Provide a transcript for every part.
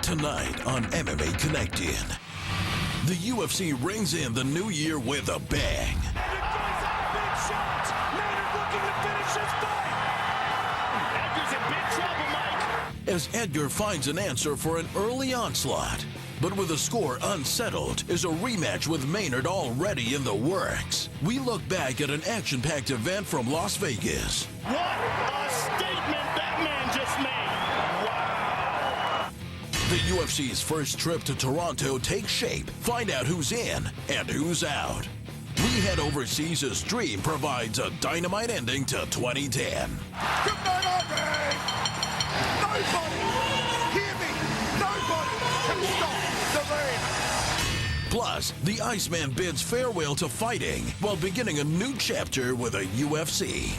Tonight on MMA Connected, the UFC rings in the new year with a bang. And it goes out, big shot. Maynard looking to finish his fight. Edgar's in big trouble, Mike. As Edgar finds an answer for an early onslaught. But with the score unsettled, is a rematch with Maynard already in the works. We look back at an action-packed event from Las Vegas. What a statement that man just made. The UFC's first trip to Toronto takes shape. Find out who's in and who's out. We head overseas as Dream provides a dynamite ending to 2010. Good night, Iceman! Nobody, hear me, nobody can stop the man. Plus, the Iceman bids farewell to fighting while beginning a new chapter with a UFC.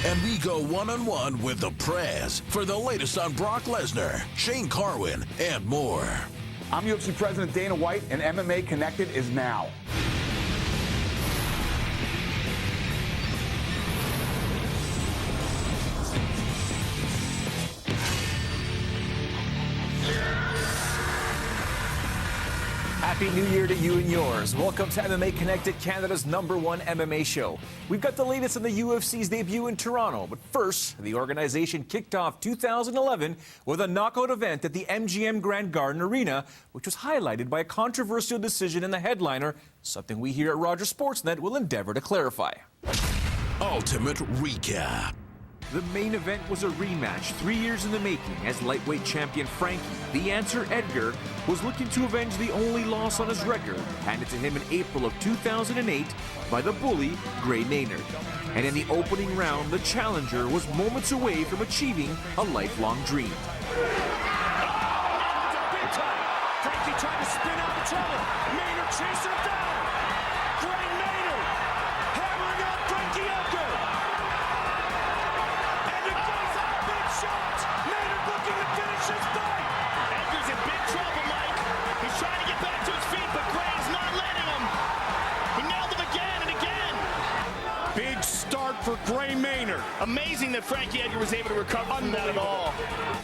And we go one-on-one with the Prez for the latest on Brock Lesnar, Shane Carwin, and more. I'm UFC President Dana White, and MMA Connected is now. Happy New Year to you and yours. Welcome to MMA Connected, Canada's #1 MMA show. We've got the latest on the UFC's debut in Toronto. But first, the organization kicked off 2011 with a knockout event at the MGM Grand Garden Arena, which was highlighted by a controversial decision in the headliner, something we here at Rogers Sportsnet will endeavor to clarify. Ultimate Recap. The main event was a rematch 3 years in the making as lightweight champion Frankie, the Answer Edgar, was looking to avenge the only loss on his record, handed to him in April of 2008 by the bully Gray Maynard. And in the opening round, the challenger was moments away from achieving a lifelong dream. Frankie tried to spin out the trouble. Maynard chased him down. Gray Maynard hammering out Frankie Edgar. And it goes out, big shot. Maynard looking to finish his fight. Edgar's in big trouble, Mike. He's trying to get back to his feet, but Gray's not letting him. He nailed him again and again. Big start for Gray Maynard. Amazing that Frankie Edgar was able to recover from that at all.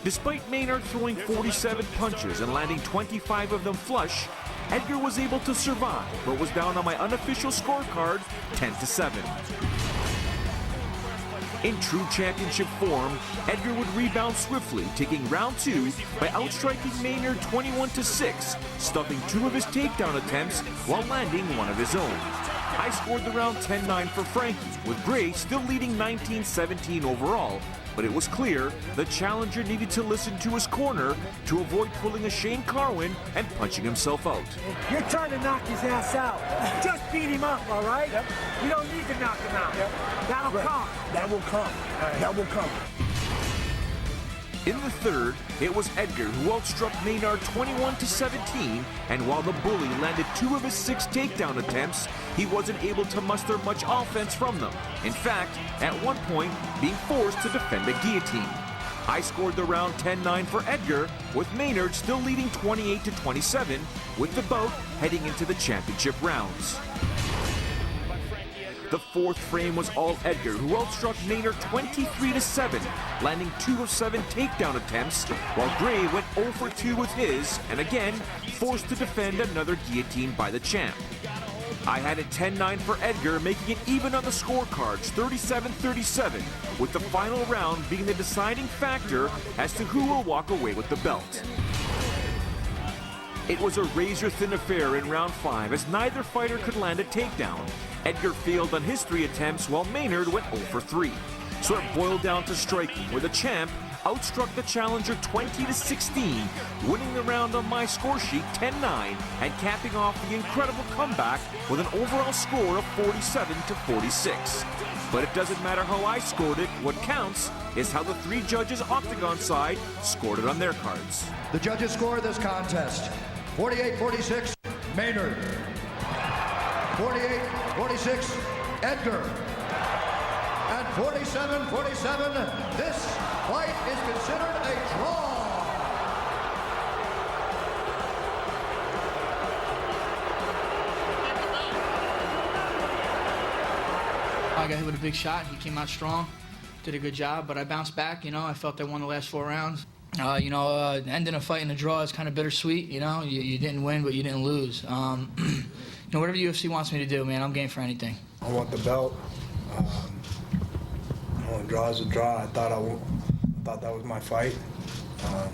Despite Maynard throwing 47 punches and landing 25 of them flush, Edgar was able to survive, but was down on my unofficial scorecard 10-7. In true championship form, Edgar would rebound swiftly, taking round 2 by outstriking Maynard 21-6, stuffing 2 of his takedown attempts while landing 1 of his own. I scored the round 10-9 for Frankie, with Gray still leading 19-17 overall, but it was clear the challenger needed to listen to his corner to avoid pulling a Shane Carwin and punching himself out. You're trying to knock his ass out. Just beat him up, all right? Yep. You don't need to knock him out. Yep. That'll come. That will come. Right. That will come. In the third, it was Edgar who outstruck Maynard 21-17, and while the bully landed 2 of his 6 takedown attempts, he wasn't able to muster much offense from them. In fact, at one point, being forced to defend a guillotine. I scored the round 10-9 for Edgar, with Maynard still leading 28-27, with the bout heading into the championship rounds. The fourth frame was all Edgar, who outstruck Maynard 23-7, landing 2 of 7 takedown attempts, while Gray went 0 for 2 with his, and again, forced to defend another guillotine by the champ. I had it 10-9 for Edgar, making it even on the scorecards, 37-37, with the final round being the deciding factor as to who will walk away with the belt. It was a razor-thin affair in round 5 as neither fighter could land a takedown. Edgar failed on his 3 attempts while Maynard went 0 for 3. So it boiled down to striking, where the champ outstruck the challenger 20-16, winning the round on my score sheet 10-9 and capping off the incredible comeback with an overall score of 47-46. But it doesn't matter how I scored it, what counts is how the 3 judges octagon side scored it on their cards. The judges scored this contest 48-46 Maynard, 48-46 Edgar, and 47-47. This fight is considered a draw. I got hit with a big shot. He came out strong, did a good job, but I bounced back. You know, I felt I won the last 4 rounds. Ending a fight in a draw is kind of bittersweet. You didn't win, but you didn't lose. Whatever UFC wants me to do, man, I'm game for anything. I want the belt. A draw is a draw. I thought that was my fight. I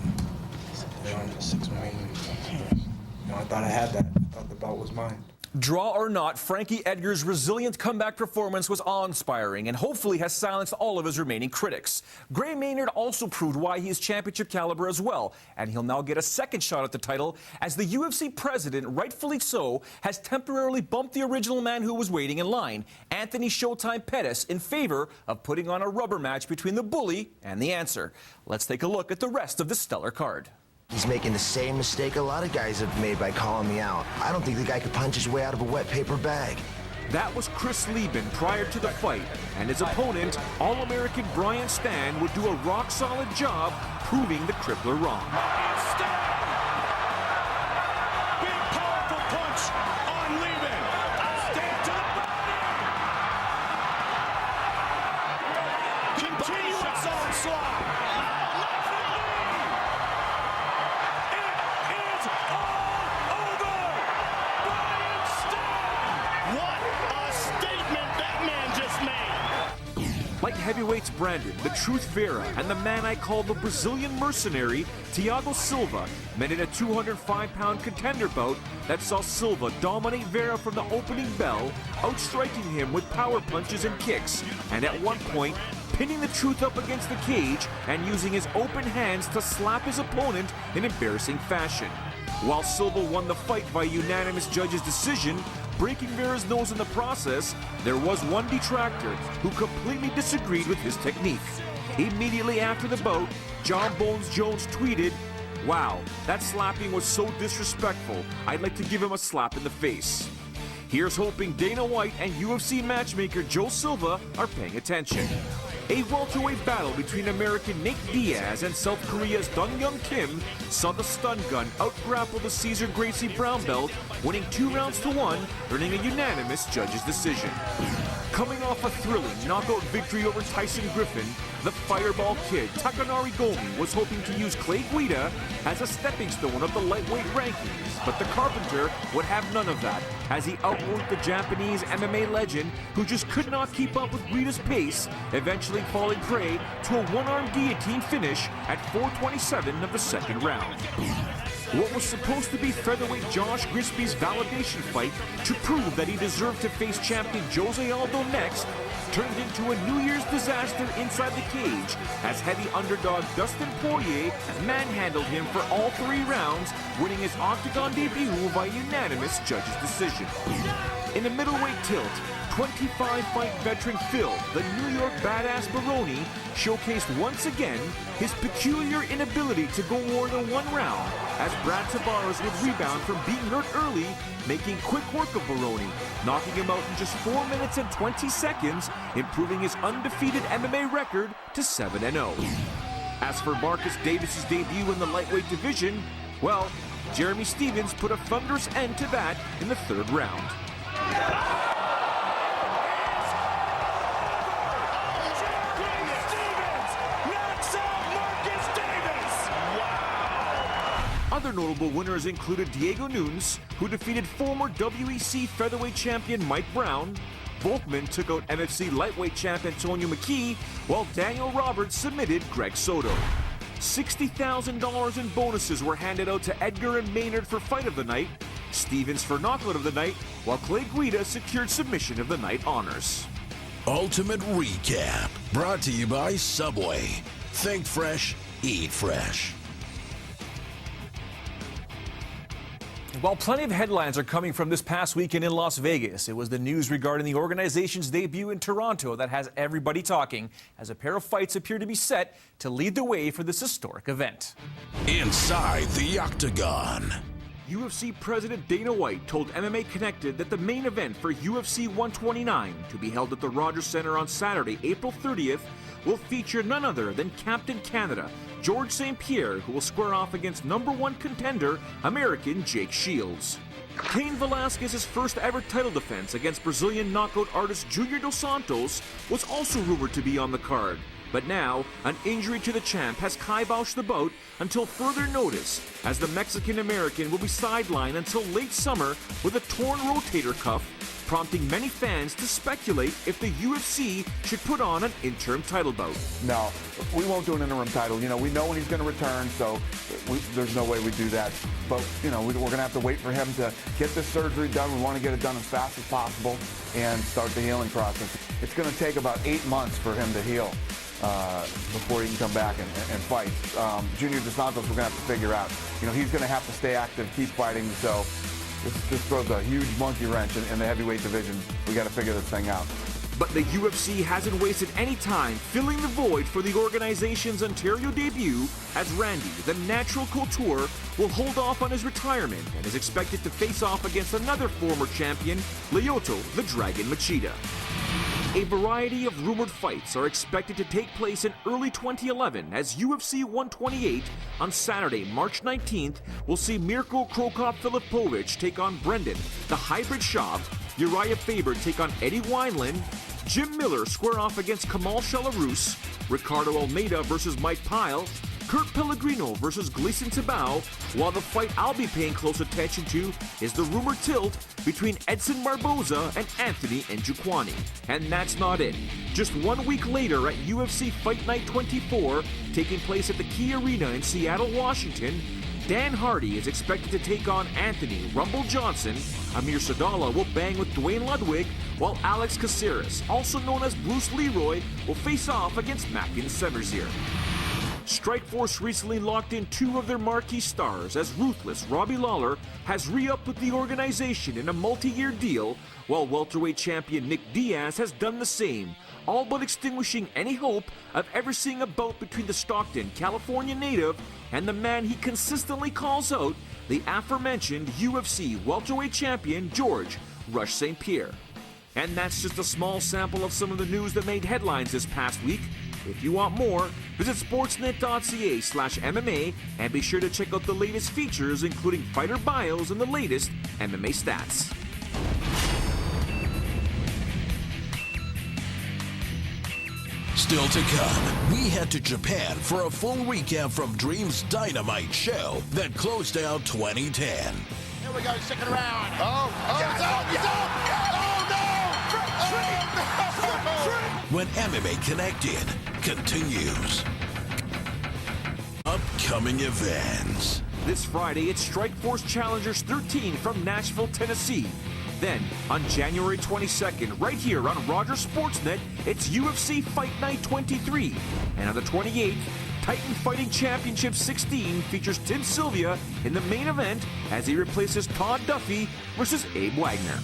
thought I had that. I thought the belt was mine. Draw or not, Frankie Edgar's resilient comeback performance was awe-inspiring and hopefully has silenced all of his remaining critics. Gray Maynard also proved why he is championship caliber as well, and he'll now get a second shot at the title as the UFC president, rightfully so, has temporarily bumped the original man who was waiting in line, Anthony Showtime Pettis, in favor of putting on a rubber match between the bully and the answer. Let's take a look at the rest of the stellar card. He's making the same mistake a lot of guys have made by calling me out. I don't think the guy could punch his way out of a wet paper bag. That was Chris Lieben prior to the fight, and his opponent, All-American Brian Stann, would do a rock-solid job proving the crippler wrong. Big powerful punch on Lieben. Stann to the body. Continuous onslaught. Like heavyweights Brandon, the Truth Vera, and the man I call the Brazilian mercenary, Thiago Silva, met in a 205-pound contender bout that saw Silva dominate Vera from the opening bell, outstriking him with power punches and kicks, and at one point, pinning the Truth up against the cage and using his open hands to slap his opponent in embarrassing fashion. While Silva won the fight by unanimous judges' decision, breaking Vera's nose in the process, there was one detractor who completely disagreed with his technique. Immediately after the bout, John Bones Jones tweeted, "Wow, that slapping was so disrespectful. I'd like to give him a slap in the face." Here's hoping Dana White and UFC matchmaker Joe Silva are paying attention. A welterweight battle between American Nate Diaz and South Korea's Dong-Young Kim saw the stun gun out-grapple the Cesar Gracie brown belt, winning 2 rounds to 1, earning a unanimous judge's decision. Coming off a thrilling knockout victory over Tyson Griffin, the Fireball Kid Takanori Gomi was hoping to use Clay Guida as a stepping stone of the lightweight rankings, but the Carpenter would have none of that, as he outworked the Japanese MMA legend who just could not keep up with Guida's pace, eventually falling prey to a one-arm guillotine finish at 4:27 of the second round. What was supposed to be featherweight Josh Grisby's validation fight to prove that he deserved to face champion Jose Aldo next turned into a New Year's disaster inside the cage as heavy underdog Dustin Poirier manhandled him for all 3 rounds, winning his octagon debut by unanimous judge's decision. In the middleweight tilt, 25-fight veteran Phil, the New York Badass Baroni, showcased once again his peculiar inability to go more than 1 round, as Brad Tavares would rebound from being hurt early, making quick work of Baroni, knocking him out in just 4 minutes and 20 seconds, improving his undefeated MMA record to 7-0. As for Marcus Davis's debut in the lightweight division, well, Jeremy Stevens put a thunderous end to that in the 3rd round. Other notable winners included Diego Nunes, who defeated former WEC featherweight champion Mike Brown. Volkman took out MFC lightweight champ Antonio McKee, while Daniel Roberts submitted Greg Soto. $60,000 in bonuses were handed out to Edgar and Maynard for fight of the night, Stevens for knockout of the night, while Clay Guida secured submission of the night honors. Ultimate Recap, brought to you by Subway. Think fresh, eat fresh. While plenty of headlines are coming from this past weekend in Las Vegas, it was the news regarding the organization's debut in Toronto that has everybody talking, as a pair of fights appear to be set to lead the way for this historic event. Inside the Octagon. UFC President Dana White told MMA Connected that the main event for UFC 129, to be held at the Rogers Centre on Saturday, April 30th, will feature none other than Captain Canada, George St. Pierre, who will square off against #1 contender, American Jake Shields. Cain Velasquez's first ever title defense against Brazilian knockout artist Junior Dos Santos was also rumored to be on the card. But now, an injury to the champ has kiboshed the bout until further notice, as the Mexican-American will be sidelined until late summer with a torn rotator cuff, prompting many fans to speculate if the UFC should put on an interim title bout. No, we won't do an interim title. You know, we know when he's going to return, so there's no way we do that. But, you know, we're going to have to wait for him to get this surgery done. We want to get it done as fast as possible and start the healing process. It's going to take about 8 months for him to heal before he can come back and fight. Junior Dos Santos, we're going to have to figure out. You know, he's going to have to stay active, keep fighting, so this throws a huge monkey wrench in the heavyweight division. We got to figure this thing out. But the UFC hasn't wasted any time filling the void for the organization's Ontario debut, as Randy, the natural couture, will hold off on his retirement and is expected to face off against another former champion, Lyoto the Dragon Machida. A variety of rumored fights are expected to take place in early 2011, as UFC 128 on Saturday, March 19th, will see Mirko Krokop Filipovic take on Brendan, the hybrid Schaub, Uriah Faber take on Eddie Wineland, Jim Miller square off against Kamal Shalarus, Ricardo Almeida versus Mike Pyle, Kurt Pellegrino versus Gleison Tibau, while the fight I'll be paying close attention to is the rumored tilt between Edson Barboza and Anthony Njokuani. And that's not it. Just 1 week later at UFC Fight Night 24, taking place at the Key Arena in Seattle, Washington, Dan Hardy is expected to take on Anthony Rumble Johnson. Amir Sadala will bang with Dwayne Ludwig, while Alex Caceres, also known as Bruce Leroy, will face off against Mackin Semerzier. Strikeforce recently locked in 2 of their marquee stars, as ruthless Robbie Lawler has re-upped with the organization in a multi-year deal, while welterweight champion Nick Diaz has done the same, all but extinguishing any hope of ever seeing a bout between the Stockton, California native and the man he consistently calls out, the aforementioned UFC welterweight champion George Rush St. Pierre. And that's just a small sample of some of the news that made headlines this past week. If you want more, visit sportsnet.ca/MMA and be sure to check out the latest features, including fighter bios and the latest MMA stats. Still to come, we head to Japan for a full recap from Dream's Dynamite show that closed out 2010. Here we go, second round. It's up. When MMA Connected continues. Upcoming events. This Friday, it's Strikeforce Challengers 13 from Nashville, Tennessee. Then, on January 22nd, right here on Rogers Sportsnet, it's UFC Fight Night 23. And on the 28th, Titan Fighting Championship 16 features Tim Sylvia in the main event as he replaces Todd Duffy versus Abe Wagner.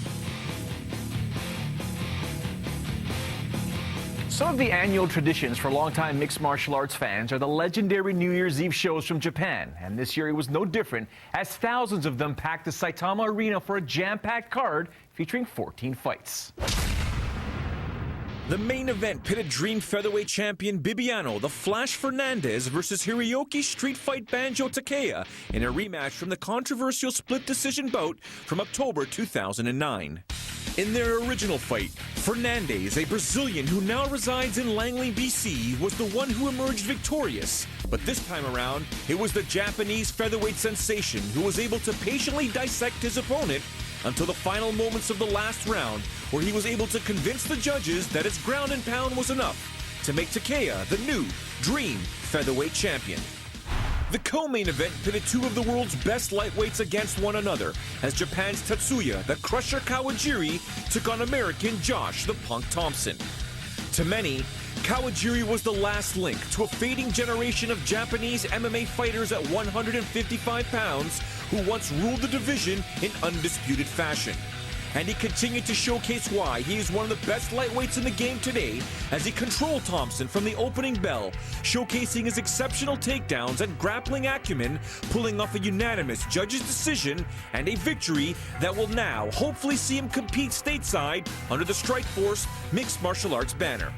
Some of the annual traditions for longtime mixed martial arts fans are the legendary New Year's Eve shows from Japan. And this year it was no different, as thousands of them packed the Saitama Arena for a jam-packed card featuring 14 fights. The main event pitted Dream Featherweight champion Bibiano the Flash Fernandez versus Hiroki Street Fight Banjo Takeya in a rematch from the controversial split decision bout from October 2009. In their original fight, Fernandez, a Brazilian who now resides in Langley, BC, was the one who emerged victorious. But this time around, it was the Japanese featherweight sensation who was able to patiently dissect his opponent until the final moments of the last round, where he was able to convince the judges that his ground and pound was enough to make Takeya the new Dream Featherweight champion. The co-main event pitted 2 of the world's best lightweights against one another, as Japan's Tatsuya the Crusher Kawajiri took on American Josh the Punk Thompson. To many, Kawajiri was the last link to a fading generation of Japanese MMA fighters at 155 pounds who once ruled the division in undisputed fashion. And he continued to showcase why he is one of the best lightweights in the game today, as he controlled Thompson from the opening bell, showcasing his exceptional takedowns and grappling acumen, pulling off a unanimous judge's decision and a victory that will now hopefully see him compete stateside under the Strikeforce Mixed Martial Arts banner.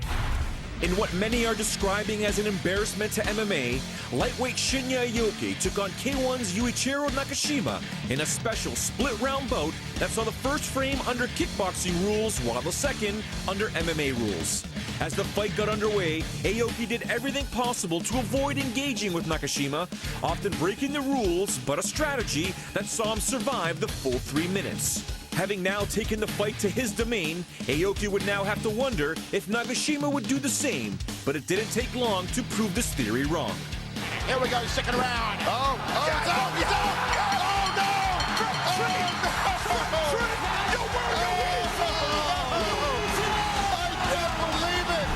In what many are describing as an embarrassment to MMA, lightweight Shinya Aoki took on K1's Yuichiro Nakashima in a special split-round bout that saw the first frame under kickboxing rules while the second under MMA rules. As the fight got underway, Aoki did everything possible to avoid engaging with Nakashima, often breaking the rules, but a strategy that saw him survive the full 3 minutes. Having now taken the fight to his domain, Aoki would now have to wonder if Nakashima would do the same, but it didn't take long to prove this theory wrong. Here we go, second round. Oh, it's out, it's out. Oh, no! I can't believe it.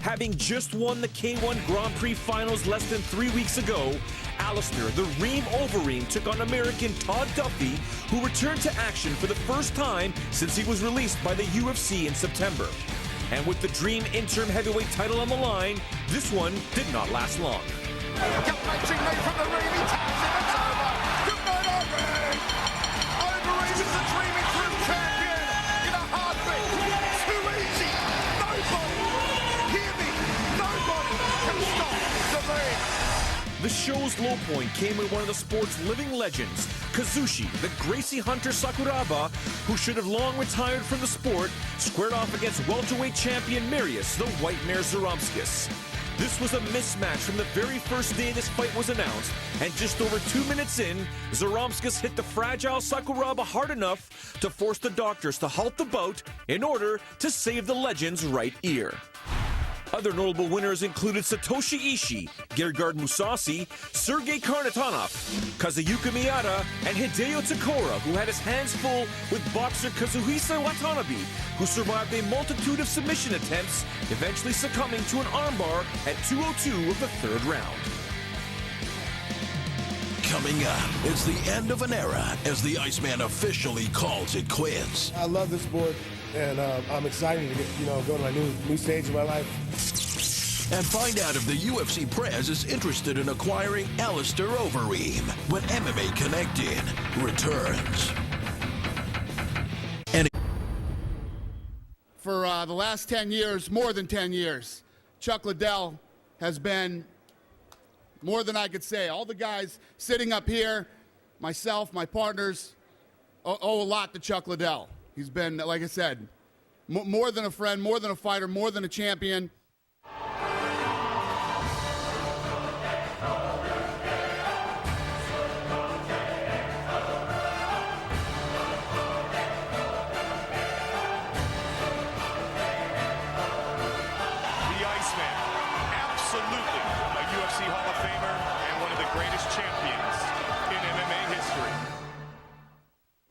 Having just won the K1 Grand Prix finals less than 3 weeks ago, Alistair, the Ream Overeem, took on American Todd Duffy, who returned to action for the first time since he was released by the UFC in September. And with the Dream interim heavyweight title on the line, this one did not last long. Gut-wrenching knee from the Ream, he taps him, it's over. Good night, Overeem. Overeem is the Dream interim champion in a heartbeat. Too easy. Nobody, hear me, nobody can stop the Ream. The show's low point came when one of the sport's living legends, Kazushi, the Gracie Hunter Sakuraba, who should have long retired from the sport, squared off against welterweight champion Marius, the White Mare Zaromskis. This was a mismatch from the very first day this fight was announced, and just over 2 minutes in, Zaromskis hit the fragile Sakuraba hard enough to force the doctors to halt the bout in order to save the legend's right ear. Other notable winners included Satoshi Ishii, Gergard Mousasi, Sergei Karnatanov, Kazuyuki Miyata, and Hideo Takora, who had his hands full with boxer Kazuhisa Watanabe, who survived a multitude of submission attempts, eventually succumbing to an armbar at 2:02 of the third round. Coming up, it's the end of an era as the Iceman officially calls it quits. I love this sport, and I'm excited to get, go to my new stage in my life. And find out if the UFC Prez is interested in acquiring Alistair Overeem when MMA Connected returns. For the last 10 years, more than 10 years, Chuck Liddell has been more than I could say. All the guys sitting up here, myself, my partners, owe a lot to Chuck Liddell. He's been, like I said, more than a friend, more than a fighter, more than a champion.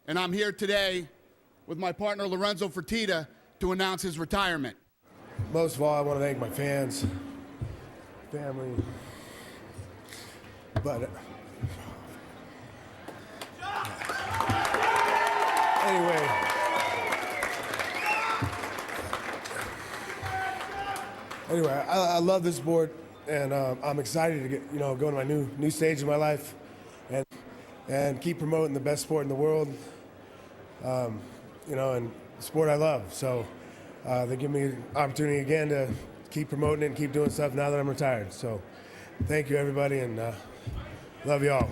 And I'm here today with my partner Lorenzo Fertitta to announce his retirement. Most of all, I want to thank my fans, family, but anyway, I love this sport, and I'm excited to get go to my new stage in my life, and keep promoting the best sport in the world. And the sport I love. So they give me an opportunity again to keep promoting it and keep doing stuff now that I'm retired. So thank you, everybody, and love you all.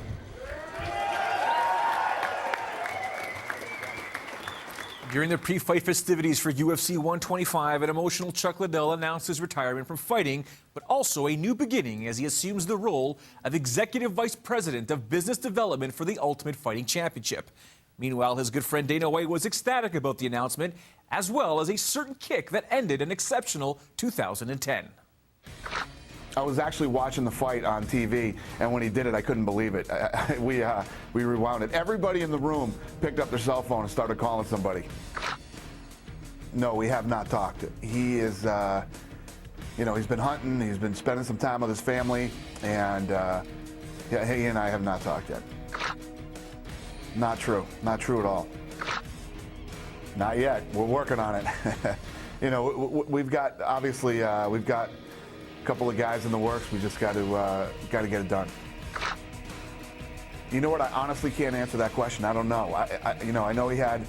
During the pre-fight festivities for UFC 125, an emotional Chuck Liddell announced his retirement from fighting, but also a new beginning as he assumes the role of Executive Vice President of Business Development for the Ultimate Fighting Championship. Meanwhile, his good friend Dana White was ecstatic about the announcement, as well as a certain kick that ended an exceptional 2010. I was actually watching the fight on TV, and when he did it, I couldn't believe it. We rewound it. Everybody in the room picked up their cell phone and started calling somebody. No, we have not talked. He is, he's been hunting. He's been spending some time with his family, and he and I have not talked yet. Not true. Not true at all. Not yet. We're working on it. We've got we've got a couple of guys in the works. We just got to get it done. You know what? I honestly can't answer that question. I don't know. I know he had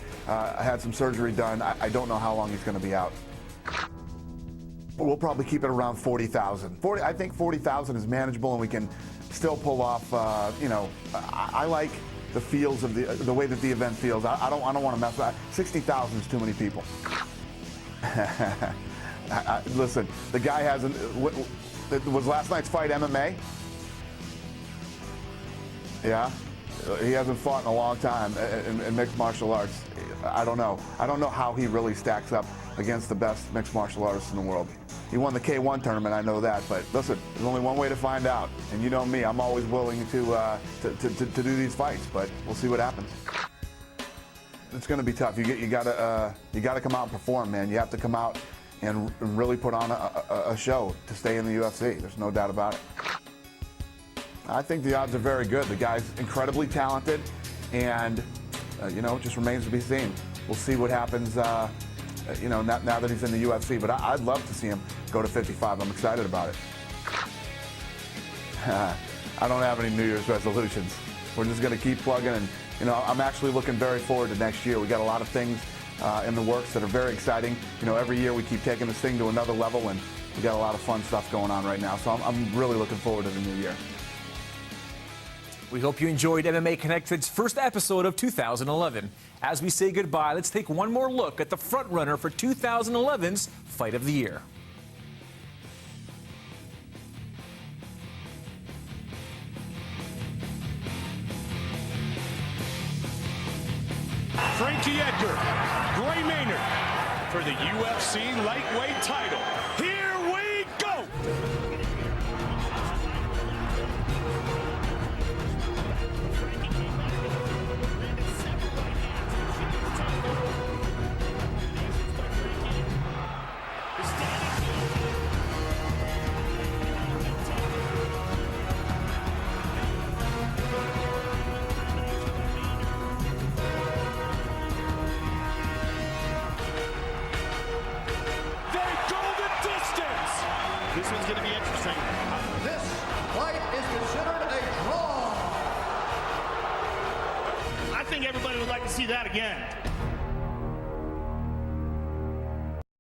some surgery done. I don't know how long he's going to be out. we'll probably keep it around 40,000. I think 40,000 is manageable, and we can still pull off. I like the feels of the way that the event feels. I don't want to mess with that. 60,000 is too many people. Listen, the guy hasn't. Was last night's fight MMA? Yeah, he hasn't fought in a long time in mixed martial arts. I don't know. I don't know how he really stacks up against the best mixed martial artists in the world. He won the K1 tournament, I know that, but listen, there's only one way to find out. And you know me, I'm always willing to do these fights, but we'll see what happens. It's going to be tough. You got to come out and perform, man. You have to come out and really put on a show to stay in the UFC. There's no doubt about it. I think the odds are very good. The guy's incredibly talented, and it just remains to be seen. We'll see what happens. Now that he's in the UFC, but I'd love to see him go to 55. I'm excited about it. I don't have any New Year's resolutions. We're just going to keep plugging, and I'm actually looking very forward to next year. We got a lot of things in the works that are very exciting. Every year we keep taking this thing to another level, and we got a lot of fun stuff going on right now. So I'm really looking forward to the new year. We hope you enjoyed MMA Connected's first episode of 2011. As we say goodbye, let's take one more look at the frontrunner for 2011's Fight of the Year. Frankie Edgar, Gray Maynard for the UFC lightweight title. Here we go! This one's going to be interesting. This fight is considered a draw. I think everybody would like to see that again.